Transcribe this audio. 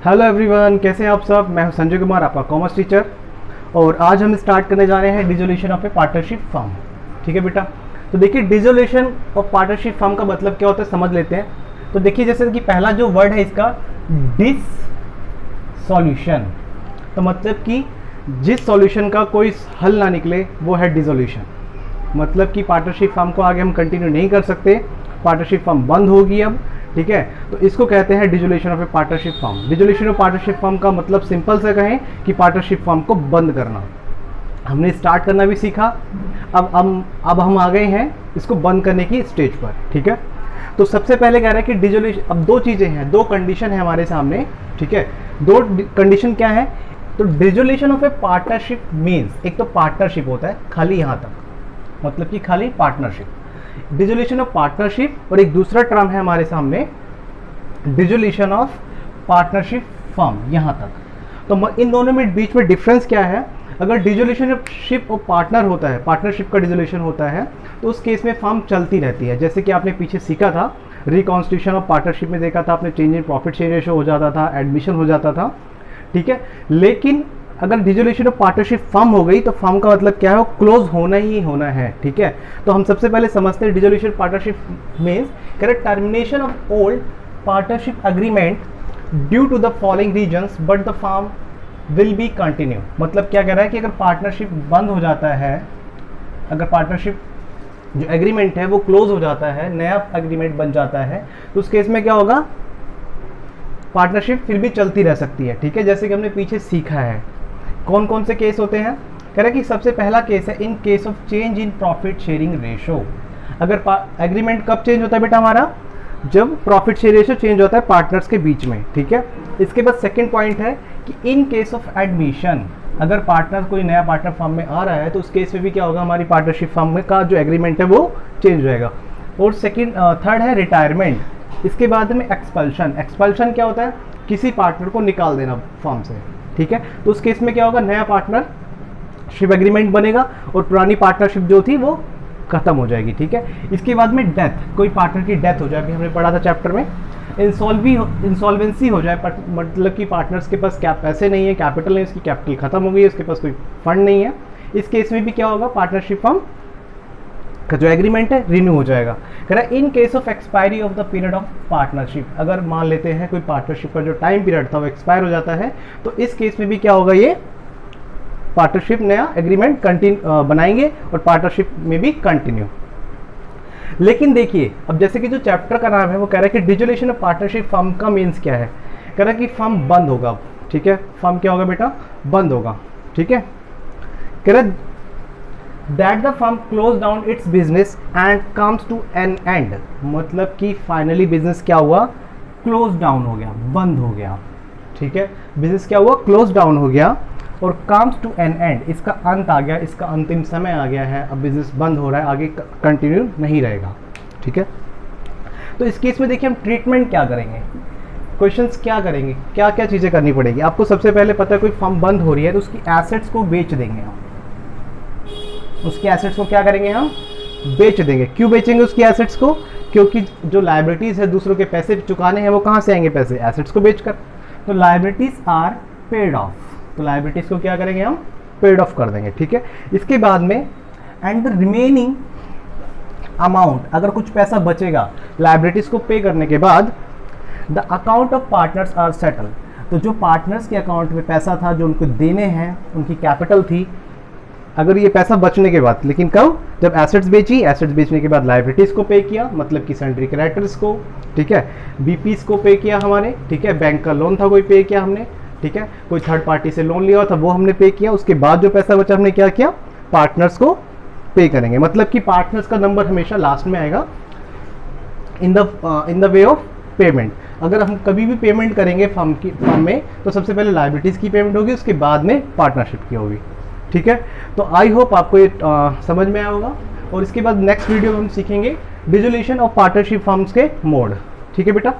Hello everyone, कैसे हैं आप सब। मैं हूं संजय कुमार, आपका कॉमर्स टीचर। और आज हम स्टार्ट करने जा रहे हैं dissolution of A partnership firm. ठीक है बेटा। तो देखिए, डिसोल्यूशन ऑफ पार्टनरशिप फर्म का मतलब क्या होता है समझ लेते हैं। तो देखिए, जैसे कि पहला जो वर्ड है इसका डिसोल्यूशन, तो मतलब कि जिस सॉल्यूशन का कोई हल ना निकले वो है डिसोल्यूशन। मतलब कि पार्टनरशिप फर्म को आगे हम कंटिन्यू नहीं कर सकते, पार्टनरशिप फर्म बंद होगी अब। ठीक है, तो इसको कहते हैं dissolution of A partnership firm. Dissolution of partnership firm का मतलब सिंपल से कहें कि पार्टनरशिप फर्म को बंद करना। हमने स्टार्ट करना भी सीखा, अब हम आ गए हैं इसको बंद करने की स्टेज पर। ठीक है, तो सबसे पहले कह रहा है कि डिसोल्यूशन, अब दो चीज़ें हैं, दो कंडीशन है हमारे सामने। ठीक है, दो कंडीशन क्या है। तो dissolution of A partnership means, एक तो पार्टनरशिप होता है खाली यहाँ तक, मतलब कि खाली पार्टनरशिप, डिसोल्यूशन ऑफ पार्टनरशिप, और एक दूसरा टर्म है हमारे सामने डिसोल्यूशन ऑफ पार्टनरशिप फर्म यहाँ तक। तो इन दोनों में बीच में डिफरेंस क्या है। अगर डिसोल्यूशनशिप ऑफ पार्टनर होता है, पार्टनरशिप का डिसोल्यूशन होता है, तो उस केस में फर्म चलती रहती है। जैसे कि आपने पीछे सीखा था, रिकॉन्स्टिट्यूशन ऑफ पार्टनरशिप में देखा था आपने, change in profit share ratio हो जाता था, एडमिशन हो जाता था। ठीक है, लेकिन अगर डिसोल्यूशन ऑफ पार्टनरशिप फर्म हो गई तो फर्म का मतलब क्या है, वो क्लोज होना ही होना है। ठीक है, तो हम सबसे पहले समझते हैं dissolution partnership means correct termination of old partnership agreement due to the following reasons but the firm will be continue. मतलब क्या कह रहा है कि अगर पार्टनरशिप बंद हो जाता है, अगर पार्टनरशिप जो एग्रीमेंट है वो क्लोज हो जाता है, नया एग्रीमेंट बन जाता है, तो उस केस में क्या होगा, पार्टनरशिप फिर भी चलती रह सकती है। ठीक है, जैसे कि हमने पीछे सीखा है कौन कौन से केस होते हैं। कह रहा है कि सबसे पहला केस है in case of change in profit sharing ratio. अगर एग्रीमेंट कब चेंज होता है बेटा हमारा, जब प्रॉफिट शेयर रेशो चेंज होता है पार्टनर्स के बीच में। ठीक है, इसके बाद सेकंड पॉइंट है कि इन केस ऑफ एडमिशन, अगर पार्टनर कोई नया पार्टनर फर्म में आ रहा है तो उस केस में भी क्या होगा, हमारी पार्टनरशिप फर्म में का जो एग्रीमेंट है वो चेंज हो जाएगा। और थर्ड है रिटायरमेंट। इसके बाद में एक्सपल्शन। एक्सपल्शन क्या होता है, किसी पार्टनर को निकाल देना फर्म से। ठीक है, तो उस केस में क्या होगा, नया पार्टनरशिप एग्रीमेंट बनेगा और पुरानी पार्टनरशिप जो थी वो खत्म हो जाएगी। ठीक है, इसके बाद में डेथ, कोई पार्टनर की डेथ हो जाए, अभी हमने पढ़ा था चैप्टर में। इंसॉल्वेंसी हो जाए, मतलब कि पार्टनर्स के पास पैसे नहीं है, कैपिटल नहीं, उसकी कैपिटल खत्म हो गई है, उसके पास कोई फंड नहीं है। इस केस में भी क्या होगा, पार्टनरशिप फर्म का जो एग्रीमेंट है रिन्यू हो जाएगा। कह रहा है in case of expiry of the period of partnership, अगर मान लेते हैं कोई पार्टनरशिप का जो टाइम पीरियड था वो एक्सपायर हो जाता है, तो इस केस में भी क्या होगा, ये पार्टनरशिप नया एग्रीमेंट कंटिन्यू बनाएंगे और पार्टनरशिप में भी कंटिन्यू। लेकिन देखिए, अब जैसे कि जो चैप्टर का नाम है वो कह रहा है कि डिसोल्यूशन ऑफ पार्टनरशिप फर्म का मीन्स क्या है। कह रहा है कि फर्म बंद होगा। ठीक है, फर्म क्या होगा बेटा, बंद होगा। ठीक है, कह रहा है that the firm close down its business and comes to an end, मतलब कि फाइनली बिजनेस क्या हुआ, क्लोज डाउन हो गया, बंद हो गया। ठीक है, बिजनेस क्या हुआ, क्लोज डाउन हो गया और comes to an end, इसका अंत आ गया, इसका अंतिम समय आ गया है, अब बिजनेस बंद हो रहा है, आगे कंटिन्यू नहीं रहेगा। ठीक है, तो इस केस में देखिए हम ट्रीटमेंट क्या करेंगे, क्वेश्चंस क्या करेंगे, क्या क्या चीज़ें करनी पड़ेगी। आपको सबसे पहले पता है कोई फर्म बंद हो रही है तो उसकी एसेट्स को बेच देंगे हम, उसके एसेट्स को क्या करेंगे, हम बेच देंगे। क्यों बेचेंगे उसकी एसेट्स को, क्योंकि जो लायबिलिटीज है, दूसरों के पैसे चुकाने हैं, वो कहाँ से आएंगे पैसे, एसेट्स को बेचकर। तो लायबिलिटीज आर पेड ऑफ, तो लायबिलिटीज को क्या करेंगे, हम पेड ऑफ कर देंगे। ठीक है, इसके बाद में एंड द रिमेनिंग अमाउंट, अगर कुछ पैसा बचेगा लायबिलिटीज को पे करने के बाद, the account of partners are settle, तो जो पार्टनर्स के अकाउंट में पैसा था जो उनको देने हैं, उनकी कैपिटल थी, अगर ये पैसा बचने के बाद, लेकिन कब, जब एसेट्स बेची, एसेट्स बेचने के बाद लायबिलिटीज को पे किया, मतलब कि सन्ड्री क्रेडिटर्स को, ठीक है, बीपीस को पे किया हमारे, ठीक है, बैंक का लोन था कोई पे किया हमने, ठीक है, कोई थर्ड पार्टी से लोन लिया था वो हमने पे किया, उसके बाद जो पैसा बचा हमने क्या किया, पार्टनर्स को पे करेंगे। मतलब कि पार्टनर्स का नंबर हमेशा लास्ट में आएगा in the way of payment. अगर हम कभी भी पेमेंट करेंगे फर्म में, तो सबसे पहले लायबिलिटीज की पेमेंट होगी, उसके बाद में पार्टनरशिप की होगी। ठीक है, तो आई होप आपको ये समझ में आया होगा। और इसके बाद नेक्स्ट वीडियो में हम सीखेंगे डिसोल्यूशन ऑफ पार्टनरशिप फर्म्स के मोड। ठीक है बेटा।